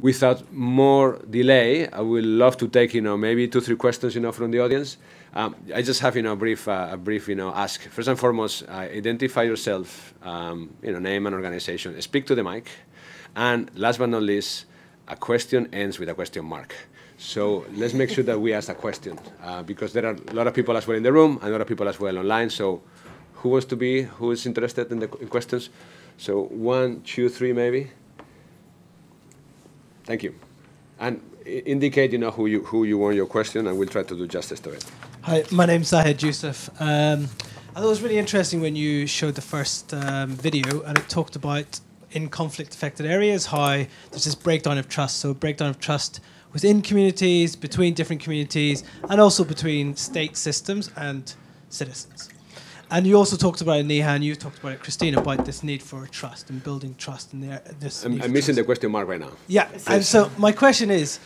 without more delay, I would love to take, maybe 2-3 questions, from the audience. I just have, a brief, ask. First and foremost, identify yourself, name and organization. Speak to the mic. And last but not least, a question ends with a question mark. So let's make sure that we ask a question, because there are a lot of people as well in the room and a lot of people as well online. So who is interested in the questions? So 1, 2, 3, maybe. Thank you. And indicate, who you want your question, and we'll try to do justice to it. Hi, my name's Zahid Yusuf. I thought it was really interesting when you showed the first video, and it talked about in conflict-affected areas how there's this breakdown of trust. So breakdown of trust within communities, between different communities, and also between state systems and citizens. And you also talked about it, Neha, and you talked about it, Christina, about this need for trust and building trust. And this I'm missing the question mark right now. Yeah, and so my question is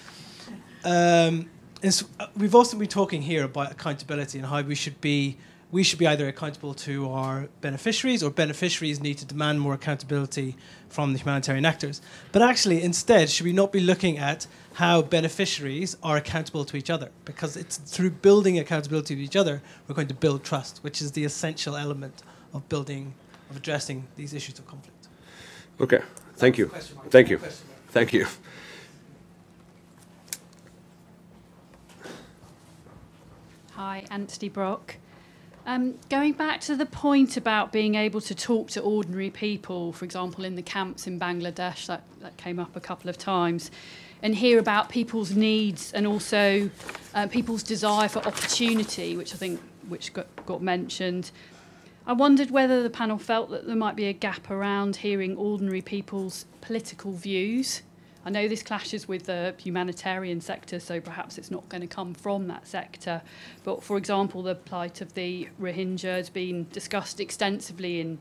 we've also been talking here about accountability and how we should be either accountable to our beneficiaries, or beneficiaries need to demand more accountability from the humanitarian actors. But actually, instead, should we not be looking at how beneficiaries are accountable to each other? Because it's through building accountability to each other we're going to build trust, which is the essential element of addressing these issues of conflict. Okay, thank you. Thank you. Thank you. Hi, Anthony Brock. Going back to the point about being able to talk to ordinary people, for example, in the camps in Bangladesh, that came up a couple of times, and hear about people's needs and also people's desire for opportunity, which I think got mentioned. I wondered whether the panel felt that there might be a gap around hearing ordinary people's political views. I know this clashes with the humanitarian sector, so perhaps it's not going to come from that sector. But, for example, the plight of the Rohingya has been discussed extensively in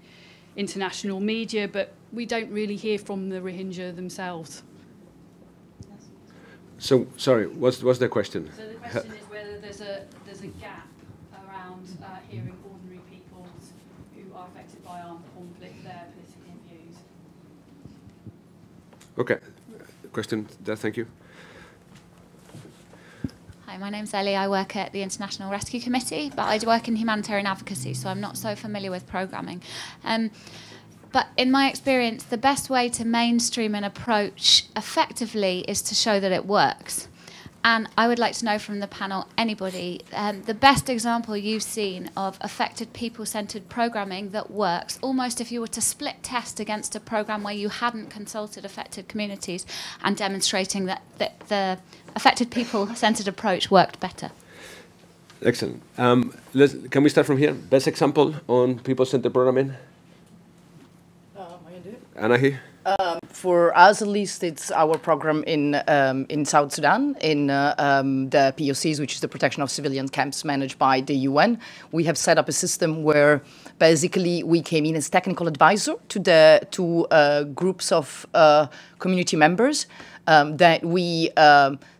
international media, but we don't really hear from the Rohingya themselves. So, sorry, what's the question? So the question is whether there's a gap around hearing ordinary people who are affected by armed conflict, their political views. Okay. Question there, thank you. Hi, my name's Ellie. I work at the International Rescue Committee, but I work in humanitarian advocacy, so I'm not so familiar with programming. But in my experience, the best way to mainstream an approach effectively is to show that it works. And I would like to know from the panel, anybody, the best example you've seen of effective people-centered programming that works, almost if you were to split test against a program where you hadn't consulted affected communities and demonstrating that the effective people-centered approach worked better. Excellent. Can we start from here? Best example on people-centered programming? I can do it. Anahi? For us, at least, it's our program in South Sudan, in the POCs, which is the protection of civilian camps managed by the UN. We have set up a system where basically we came in as technical advisor to groups of community members that we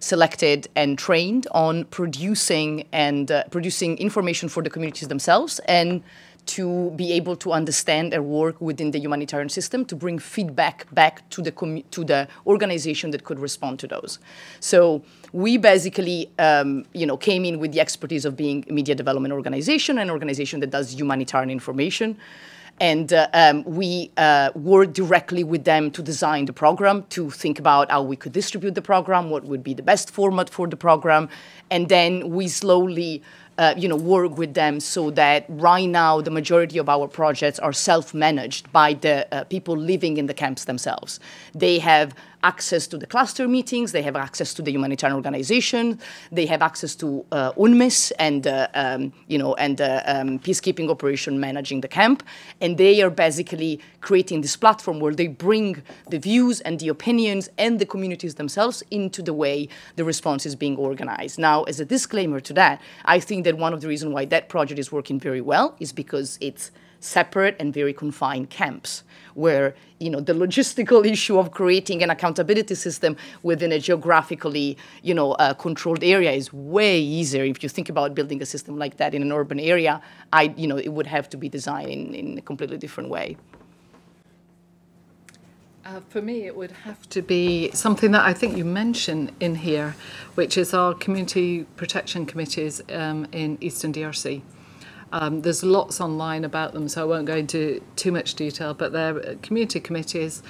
selected and trained on producing information for the communities themselves, and to be able to understand and work within the humanitarian system to bring feedback back to the organization that could respond to those. So we basically, came in with the expertise of being a media development organization, an organization that does humanitarian information. And we worked directly with them to design the program, to think about how we could distribute the program, what would be the best format for the program. And then we slowly work with them so that right now the majority of our projects are self-managed by the people living in the camps themselves. They have access to the cluster meetings, they have access to the humanitarian organization, they have access to UNMIS and peacekeeping operation managing the camp, and they are basically creating this platform where they bring the views and the opinions and the communities themselves into the way the response is being organized. Now, as a disclaimer to that, I think that one of the reasons why that project is working very well is because it's separate and very confined camps, where the logistical issue of creating an accountability system within a geographically controlled area is way easier. If you think about building a system like that in an urban area, it would have to be designed in a completely different way. For me, it would have to be something that I think you mentioned in here, which is our community protection committees in Eastern DRC. There's lots online about them, so I won't go into too much detail, but they're community committees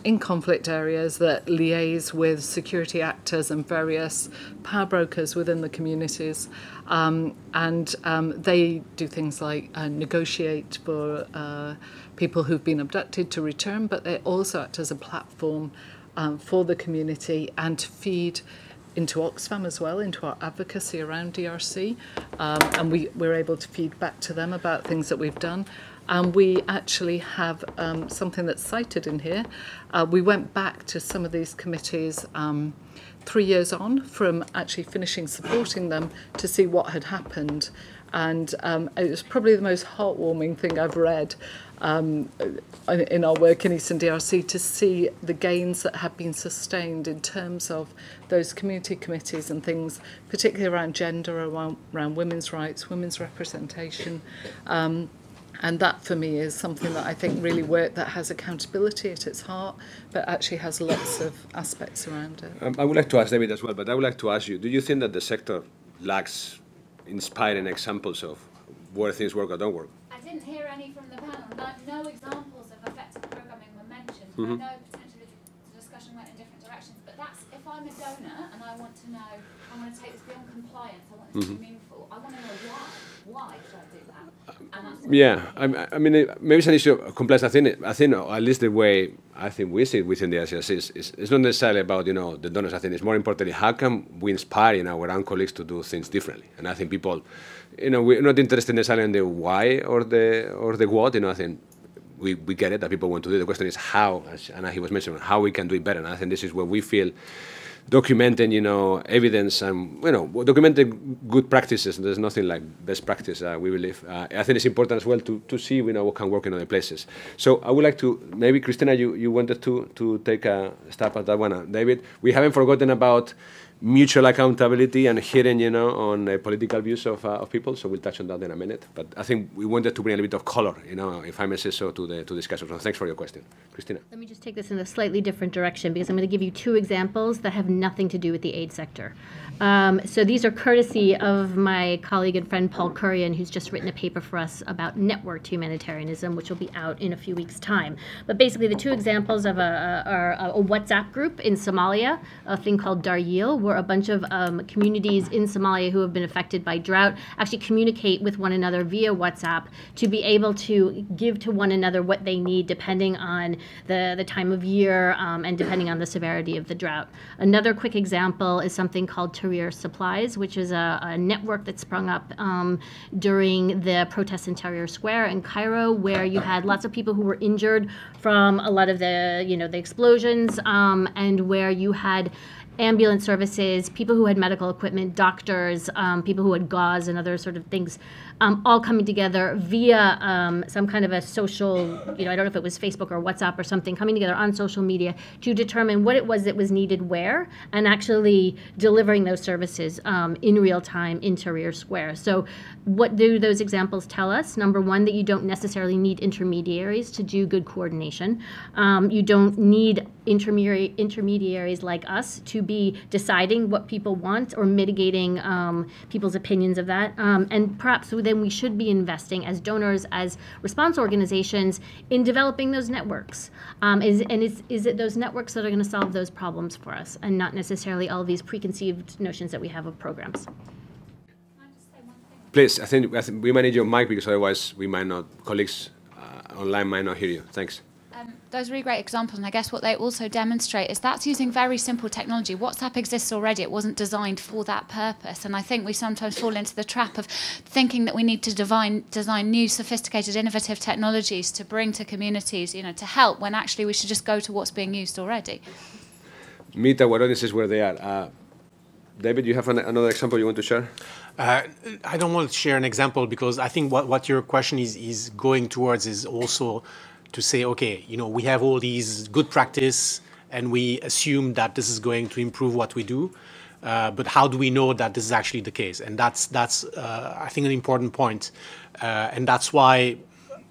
in conflict areas that liaise with security actors and various power brokers within the communities. They do things like negotiate for people who've been abducted to return, but they also act as a platform for the community and to feed into Oxfam as well, into our advocacy around DRC. And we're able to feed back to them about things that we've done. And we actually have something that's cited in here. We went back to some of these committees 3 years on from actually finishing supporting them to see what had happened. And it was probably the most heartwarming thing I've read in our work in Eastern DRC, to see the gains that have been sustained in terms of those community committees and things, particularly around gender, around women's rights, women's representation. And that, for me, is something that I think really work that has accountability at its heart, but actually has lots of aspects around it. I would like to ask David as well, but I would like to ask you, do you think that the sector lacks inspiring examples of where things work or don't work? I didn't hear any from the panel. No examples of effective programming were mentioned. Mm-hmm. I know potentially the discussion went in different directions, but that's, if I'm a donor and I want to know, I want to take this beyond compliance, I want this to be meaningful, I want to know why. Why should I do that? Yeah, I mean, maybe it's an issue of compliance. I think at least the way I think we see it within the ICRC is it's not necessarily about, the donors. I think it's more importantly, how can we inspire, our own colleagues to do things differently? And I think people, we're not interested necessarily in the why or the what. I think we get it, that people want to do it. The question is how, as Anna was mentioning, how we can do it better. And I think this is where we feel documenting, evidence and, documenting good practices. There's nothing like best practice, we believe. I think it's important as well to see, what can work in other places. So I would like to, maybe, Christina, you wanted to take a stab at that one. David, we haven't forgotten about mutual accountability and hearing, on political views of people. So we'll touch on that in a minute. But I think we wanted to bring a little bit of color, if I may say so, to the discussion. So thanks for your question. Christina. Let me just take this in a slightly different direction, because I'm going to give you two examples that have nothing to do with the aid sector. So these are courtesy of my colleague and friend Paul Kurian, who's just written a paper for us about networked humanitarianism, which will be out in a few weeks' time. But basically, the two examples of are a WhatsApp group in Somalia, a thing called Daryeel, where a bunch of communities in Somalia who have been affected by drought actually communicate with one another via WhatsApp to be able to give to one another what they need depending on the time of year and depending on the severity of the drought. Another quick example is something called Tahrir Supplies, which is a network that sprung up during the protests in Tahrir Square in Cairo, where you had lots of people who were injured from a lot of the explosions, and where you had ambulance services, people who had medical equipment, doctors, people who had gauze and other sort of things, all coming together via some kind of a social, I don't know if it was Facebook or WhatsApp or something, coming together on social media to determine what it was that was needed where, and actually delivering those services in real time in Tahrir Square. So what do those examples tell us? Number one, that you don't necessarily need intermediaries to do good coordination. You don't need intermediaries like us to be deciding what people want or mitigating people's opinions of that. And perhaps then we should be investing as donors, as response organizations, in developing those networks. Is it those networks that are going to solve those problems for us, and not necessarily all these preconceived notions that we have of programs? Please, I think we might need your mic, because otherwise we might not, colleagues online might not hear you. Thanks. Those are really great examples, and I guess what they also demonstrate is that's using very simple technology. WhatsApp exists already. It wasn't designed for that purpose, and I think we sometimes fall into the trap of thinking that we need to design new, sophisticated, innovative technologies to bring to communities, to help, when actually we should just go to what's being used already. Meet our audiences where they are. David, you have another example you want to share? I don't want to share an example, because I think what your question is going towards is also to say, okay, we have all these good practice and we assume that this is going to improve what we do, but how do we know that this is actually the case? And that's I think, an important point. And that's why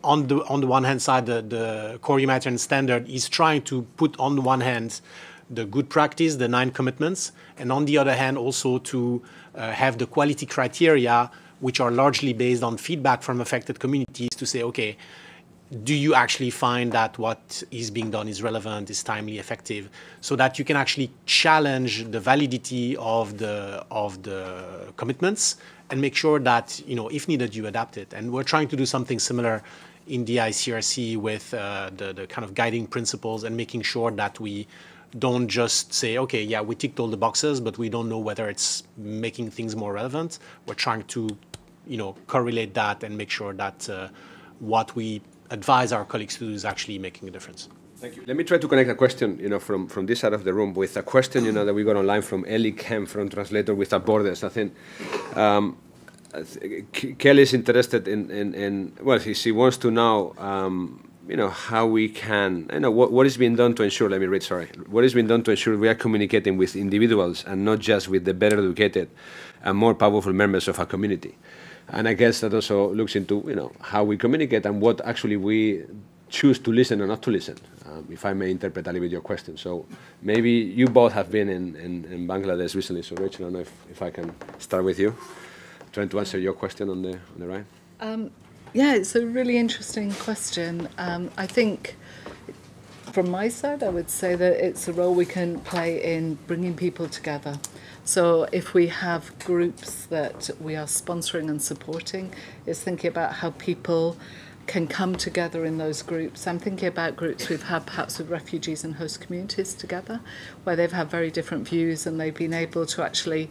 on the one hand side, the core humanitarian standard is trying to put on the one hand the good practice, the 9 commitments, and on the other hand also to have the quality criteria, which are largely based on feedback from affected communities, to say, okay, do you actually find that what is being done is relevant, is timely, effective, so that you can actually challenge the validity of the commitments and make sure that, if needed, you adapt it. And we're trying to do something similar in the ICRC with the kind of guiding principles, and making sure that we don't just say, okay, yeah, we ticked all the boxes, but we don't know whether it's making things more relevant. We're trying to, correlate that and make sure that what we advise our colleagues to do is actually making a difference. Thank you. Let me try to connect a question, from this side of the room with a question, that we got online from Ellie Kemp from Translator Without Borders. I think Kelly is interested in well, she wants to know, how we can, what is being done to ensure, let me read, sorry, what is being done to ensure we are communicating with individuals and not just with the better educated and more powerful members of a community. And I guess that also looks into, how we communicate and what actually we choose to listen or not to listen, if I may interpret a little bit your question. So maybe you both have been in Bangladesh recently. So Rachel, I don't know if I can start with you, trying to answer your question on the right. Yeah, it's a really interesting question. I think from my side, I would say that it's a role we can play in bringing people together. So if we have groups that we are sponsoring and supporting, it's thinking about how people can come together in those groups. I'm thinking about groups we've had perhaps with refugees and host communities together, where they've had very different views and they've been able to actually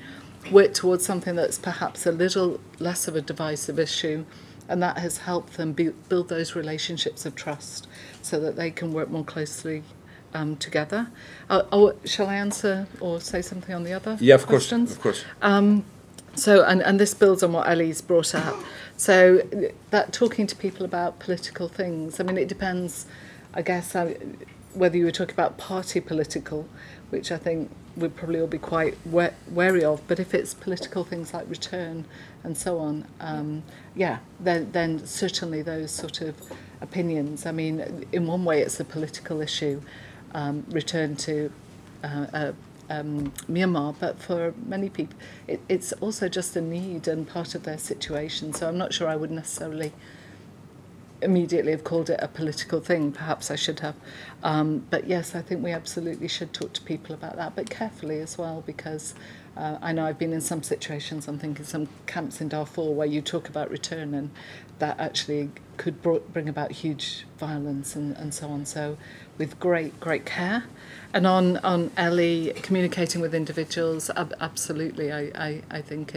work towards something that's perhaps a little less of a divisive issue, and that has helped them build those relationships of trust so that they can work more closely together. Shall I answer or say something on the other questions? Of course. So, and this builds on what Ellie's brought up. So that talking to people about political things, I mean, it depends, I guess, whether you were talking about party political, which I think we'd probably all be quite wary of, but if it's political things like return and so on, then certainly those sort of opinions. I mean, in one way it's a political issue, return to Myanmar, but for many people it's also just a need and part of their situation. So I'm not sure I would necessarily immediately have called it a political thing. Perhaps I should have. But yes, I think we absolutely should talk to people about that, but carefully as well, because I know I've been in some situations, I'm thinking some camps in Darfur where you talk about return and that actually could bring about huge violence and so on. So with great care. And on Ellie, communicating with individuals, absolutely, I think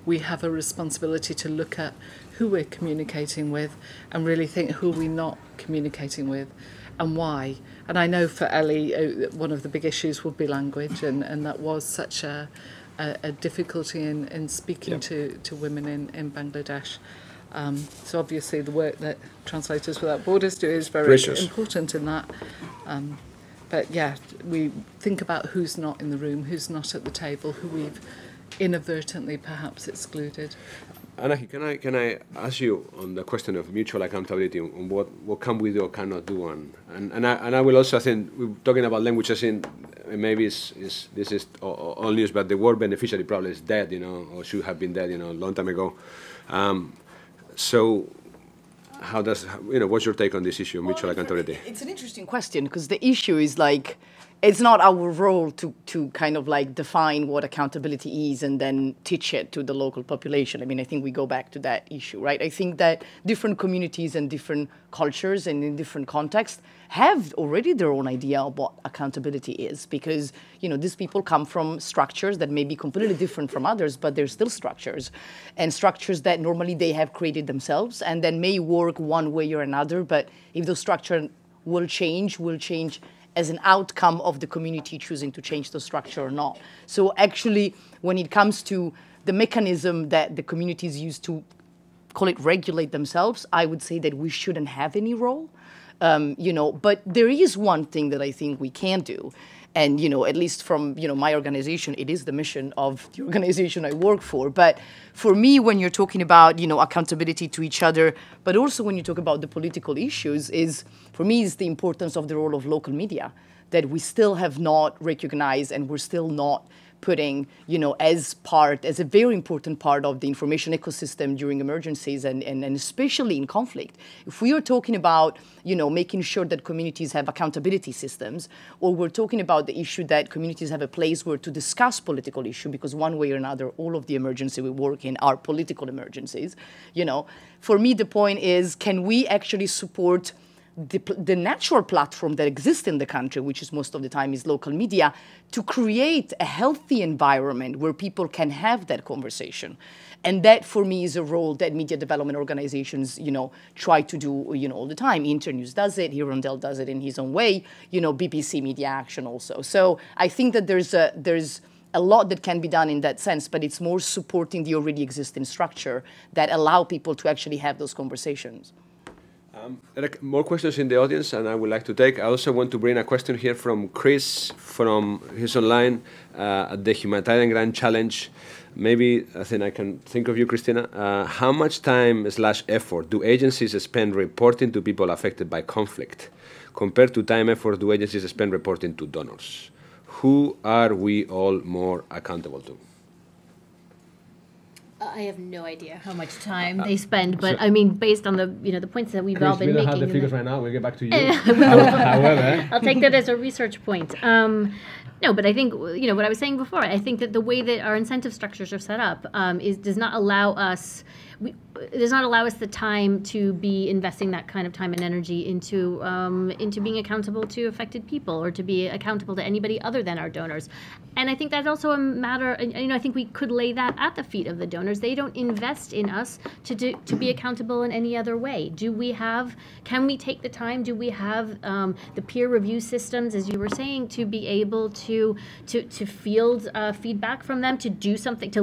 we have a responsibility to look at who we're communicating with and really think who we're not communicating with and why. And I know for Ellie, one of the big issues would be language, and that was such a difficulty in speaking to women in Bangladesh. So obviously the work that Translators Without Borders do is very important in that. But yeah, we think about who's not in the room, who's not at the table, who we've inadvertently perhaps excluded. Anahi, can I ask you on the question of mutual accountability on what can we do or cannot do, and I will also, I think we're talking about language, as in maybe this is all news, but the word beneficiary probably is dead, or should have been dead, a long time ago. So how does, what's your take on this issue of mutual accountability? It's an interesting question, because the issue is like, it's not our role to kind of like define what accountability is and then teach it to the local population. I mean, I think we go back to that issue, right? I think that different communities and different cultures and in different contexts have already their own idea of what accountability is, because, these people come from structures that may be completely different from others, but they're still structures, and structures that normally they have created themselves and then may work one way or another, but if those structures will change as an outcome of the community choosing to change the structure or not. So actually, when it comes to the mechanism that the communities use to, call it, regulate themselves, I would say that we shouldn't have any role. But there is one thing that I think we can do, And, at least from, my organization, it is the mission of the organization I work for. But for me, when you're talking about, accountability to each other, but also when you talk about the political issues, for me, is the importance of the role of local media that we still have not recognized, and we're still not putting, as a very important part of the information ecosystem during emergencies and especially in conflict. If we are talking about, making sure that communities have accountability systems, or we're talking about the issue that communities have a place where to discuss political issue, because one way or another, all of the emergencies we work in are political emergencies, for me, the point is, can we actually support the natural platform that exists in the country, which is most of the time is local media, to create a healthy environment where people can have that conversation. And that, for me, is a role that media development organizations, try to do, all the time. Internews does it, Hirondelle does it in his own way, BBC Media Action also. So I think that there's a lot that can be done in that sense, but it's more supporting the already existing structure that allow people to actually have those conversations. There are more questions in the audience, and I would like to take. I also want to bring a question here from Chris, he's online at the Humanitarian Grand Challenge. Maybe, I think I can think of you, Christina. How much time/effort do agencies spend reporting to people affected by conflict compared to time/effort do agencies spend reporting to donors? Who are we all more accountable to? I have no idea how much time they spend, but I mean, based on the the points that we've all been making. We don't have the figures right now. We'll get back to you. However, I'll take that as a research point. No, but I think what I was saying before. I think that the way that our incentive structures are set up does not allow us. Does not allow us the time to be investing that kind of time and energy into being accountable to affected people, or to be accountable to anybody other than our donors. And I think that's also a matter. I think we could lay that at the feet of the donors. They don't invest in us to be accountable in any other way. Can we take the time? Do we have the peer review systems, as you were saying, to be able to field feedback from them, to do something, to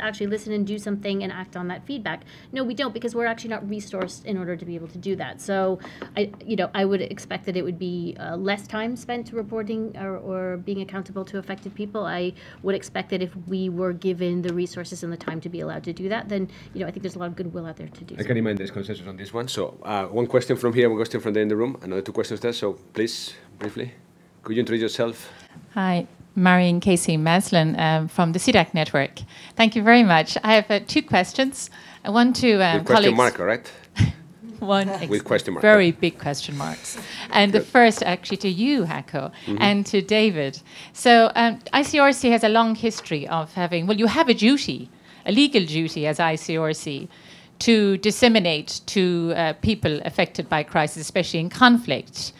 actually listen and do something and act on that feedback? No, we don't, because we're actually not resourced in order to be able to do that. So, I would expect that it would be less time spent reporting or being accountable to affected people. I would expect that if we were given the resources and the time to be allowed to do that, then I think there's a lot of goodwill out there to do. I can remind there's consensus on this one. So, one question from here, one question from there in the room, another two questions there. So, please, briefly, could you introduce yourself? Hi. Marion Casey Maslin from the CDAC network. Thank you very much. I have two questions. I want to with question mark, right? One with question mark. Very big question marks. And the first actually to you, Hako, and to David. So ICRC has a long history of having, you have a duty, a legal duty as ICRC, to disseminate to people affected by crisis, especially in conflict,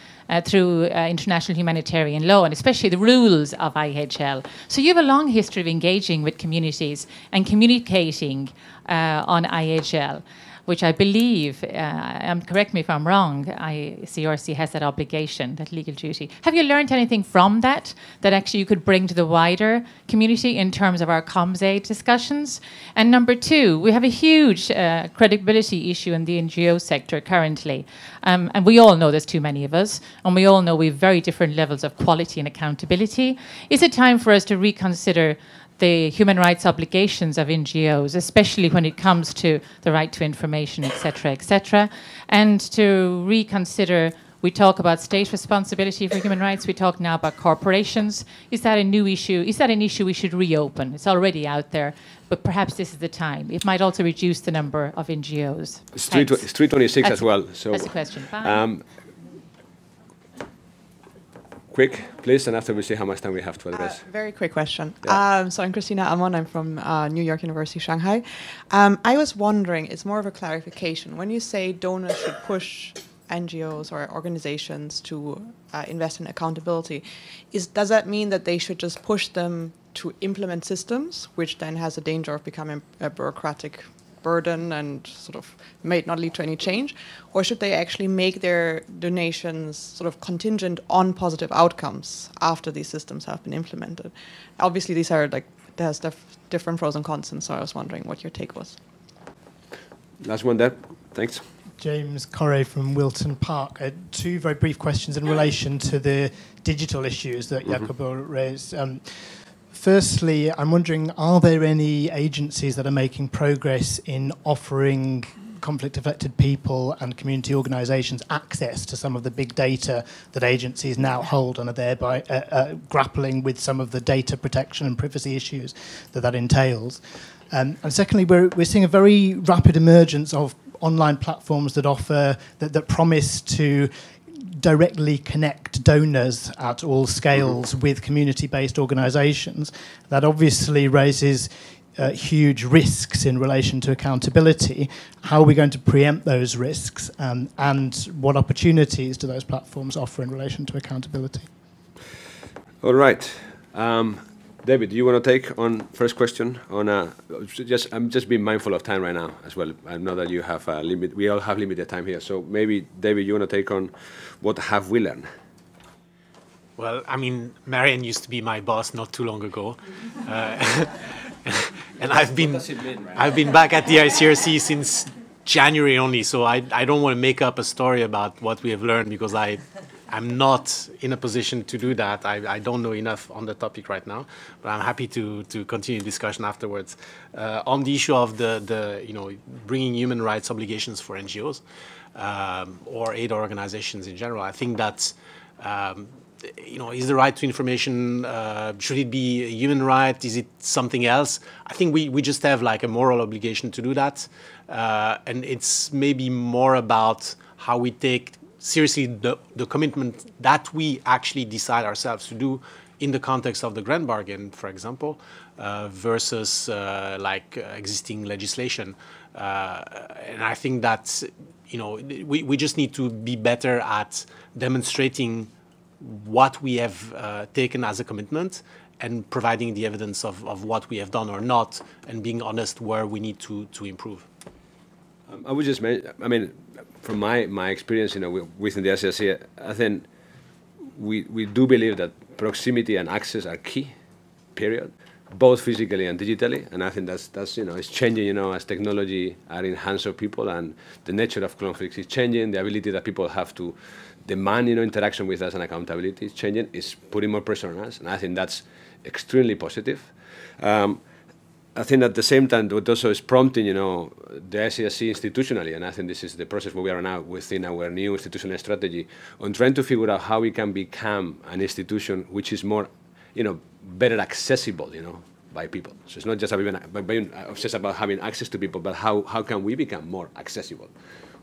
through international humanitarian law, and especially the rules of IHL. So you have a long history of engaging with communities and communicating on IHL, which I believe, correct me if I'm wrong, ICRC has that obligation, that legal duty. Have you learned anything from that actually you could bring to the wider community in terms of our comms aid discussions? And number two, we have a huge credibility issue in the NGO sector currently. And we all know there's too many of us, and we all know we have very different levels of quality and accountability. Is it time for us to reconsider the human rights obligations of NGOs, especially when it comes to the right to information, et cetera, and to reconsider? We talk about state responsibility for human rights. We talk now about corporations. Is that a new issue? Is that an issue we should reopen? It's already out there, but perhaps this is the time. It might also reduce the number of NGOs. It's 326 as well. So that's a question. Bye. Quick, please, and after we see how much time we have to address. Very quick question. Yeah. So I'm Christina Amon. I'm from New York University, Shanghai. I was wondering, it's more of a clarification. When you say donors should push NGOs or organizations to invest in accountability, does that mean that they should just push them to implement systems, which then has a danger of becoming a bureaucratic burden and sort of may not lead to any change? Or should they actually make their donations sort of contingent on positive outcomes after these systems have been implemented? Obviously, these are there's different pros and cons, and so I was wondering what your take was. Last one there. Thanks. James Corrie from Wilton Park. Two very brief questions in relation to the digital issues that Jacopo raised. Firstly, I'm wondering, are there any agencies that are making progress in offering conflict-affected people and community organisations access to some of the big data that agencies now hold, and are thereby grappling with some of the data protection and privacy issues that entails? And secondly, we're seeing a very rapid emergence of online platforms that offer, that promise to directly connect donors at all scales with community-based organisations. That obviously raises huge risks in relation to accountability. How are we going to preempt those risks, and what opportunities do those platforms offer in relation to accountability? All right. David, do you want to take on first question on I'm just being mindful of time right now as well. I know that you have a limit. We all have limited time here. So maybe, David, you want to take on what have we learned? Well, I mean, Marianne used to be my boss not too long ago. And I've been back at the ICRC since January only, so I don't want to make up a story about what we have learned, because I'm not in a position to do that. I don't know enough on the topic right now, but I'm happy to continue discussion afterwards. On the issue of the bringing human rights obligations for NGOs or aid organizations in general, I think that is the right to information, should it be a human right? Is it something else? I think we just have like a moral obligation to do that, and it's maybe more about how we take seriously the commitment that we actually decide ourselves to do in the context of the Grand Bargain, for example, versus existing legislation. And I think that we just need to be better at demonstrating what we have taken as a commitment and providing the evidence of what we have done or not, and being honest where we need to improve. I would just mention, I mean, from my experience, within the ICRC, I think we do believe that proximity and access are key, period, both physically and digitally. And I think that's it's changing, as technology are in hands of people, and the nature of conflicts is changing. The ability that people have to demand, interaction with us and accountability is changing. It's putting more pressure on us, and I think that's extremely positive. I think at the same time, what also is prompting, the ICRC institutionally, and I think this is the process where we are now within our new institutional strategy, on trying to figure out how we can become an institution which is more, better accessible, by people. So it's not just about being obsessed about having access to people, but how can we become more accessible,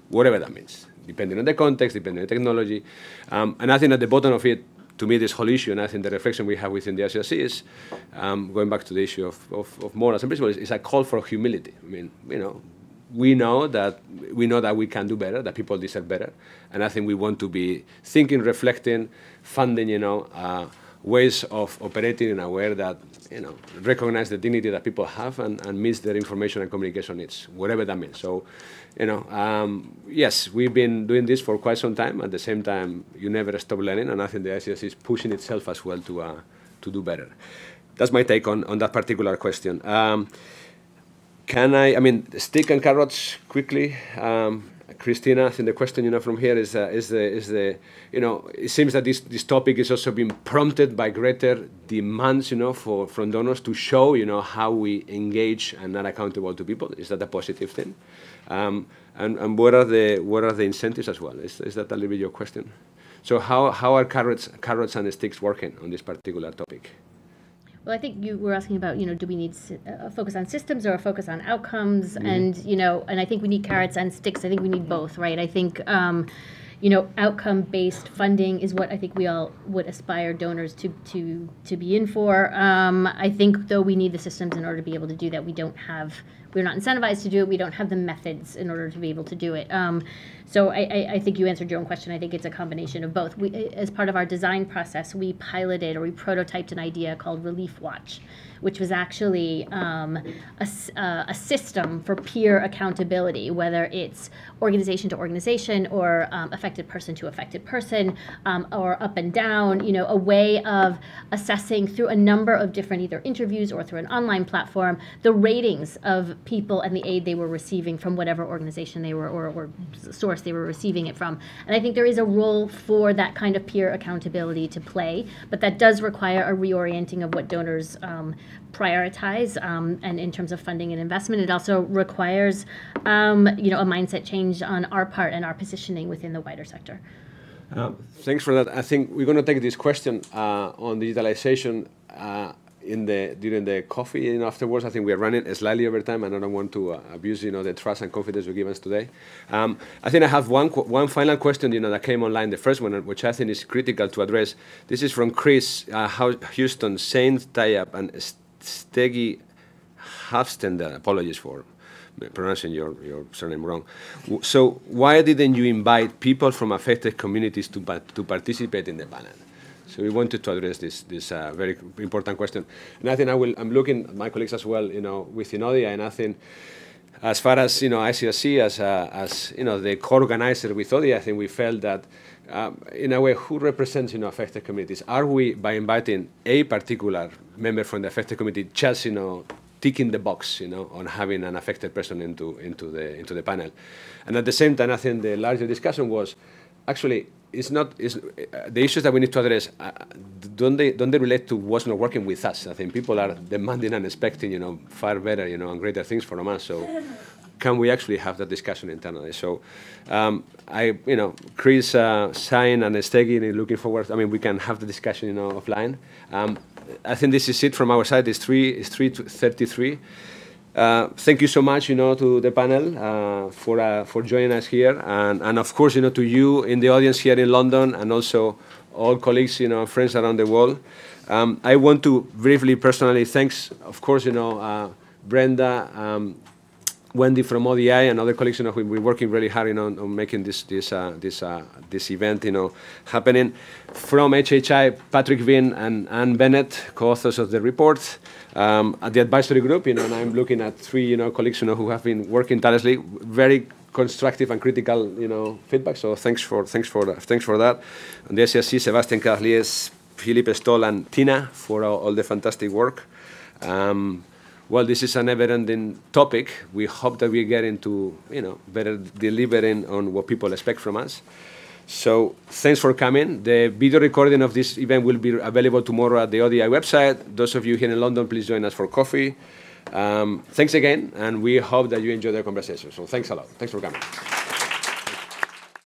whatever that means, depending on the context, depending on the technology. And I think at the bottom of it, to me, this whole issue, and I think the reflection we have within the ICRC is, going back to the issue of morals and principles, is a call for humility. I mean, we know that we can do better, that people deserve better, and I think we want to be thinking, reflecting, funding, ways of operating in a way that, recognize the dignity that people have and meets their information and communication needs, whatever that means. So, yes, we've been doing this for quite some time. At the same time, you never stop learning, and I think the ICRC is pushing itself as well to do better. That's my take on that particular question. Stick and carrots quickly. Christina, I think the question, from here is it seems that this topic is also being prompted by greater demands, from donors to show, how we engage and are accountable to people. Is that a positive thing? And what are the incentives as well? Is that a little bit your question? So how are carrots and sticks working on this particular topic? Well, I think you were asking about, do we need a focus on systems or a focus on outcomes? Mm-hmm. And I think we need carrots and sticks. I think we need both, right? I think, outcome-based funding is what I think we all would aspire donors to be in for. I think, though, we need the systems in order to be able to do that. We're not incentivized to do it. We don't have the methods in order to be able to do it. So I think you answered your own question. I think it's a combination of both. As part of our design process, we prototyped an idea called Relief Watch, which was actually a system for peer accountability, whether it's organization to organization or affected person to affected person, or up and down, a way of assessing through a number of different either interviews or through an online platform the ratings of people and the aid they were receiving from whatever organization they were or source they were receiving it from. And I think there is a role for that kind of peer accountability to play, but that does require a reorienting of what donors prioritize, and in terms of funding and investment. It also requires a mindset change on our part and our positioning within the wider sector. Thanks for that. I think we're going to take this question on digitalization during the coffee afterwards. I think we are running slightly over time, and I don't want to abuse the trust and confidence you give us today. I think I have one final question that came online, the first one, which I think is critical to address. This is from Chris Houston, Saint Tayab, and Stegi Hafstender. Apologies for pronouncing your surname wrong. So why didn't you invite people from affected communities to participate in the panel? So we wanted to address this very important question. And I think I'm looking at my colleagues as well, with Inodia, and I think as far as, ICRC as the co-organizer with ODIA, I think we felt that, in a way, who represents, affected communities? Are we, by inviting a particular member from the affected community, just, ticking the box, on having an affected person into the panel? And at the same time, I think the larger discussion was, actually, the issues that we need to address, don't they relate to what's not working with us? I think people are demanding and expecting, far better, and greater things from us. So can we actually have that discussion internally? So Chris, Sain, and Stegi, looking forward. I mean, we can have the discussion, offline. I think this is it from our side. It's 3:33. Thank you so much, to the panel for joining us here, and of course, to you in the audience here in London, and also all colleagues, friends around the world. I want to briefly, personally, thanks, of course, Brenda, Wendy from ODI, and other colleagues, we're working really hard, on making this event, happening. From HHI, Patrick Vinn and Anne Bennett, co-authors of the report. At the advisory group, and I'm looking at three, colleagues, who have been working tirelessly, very constructive and critical, feedback. So thanks for that. And the SRC, Sebastian Carlies, Philippe Stoll, and Tina for all the fantastic work. Well, this is a never-ending topic. We hope that we get into, better delivering on what people expect from us. So thanks for coming. The video recording of this event will be available tomorrow at the ODI website. Those of you here in London, please join us for coffee. Thanks again, and we hope that you enjoy the conversation. So thanks a lot. Thanks for coming.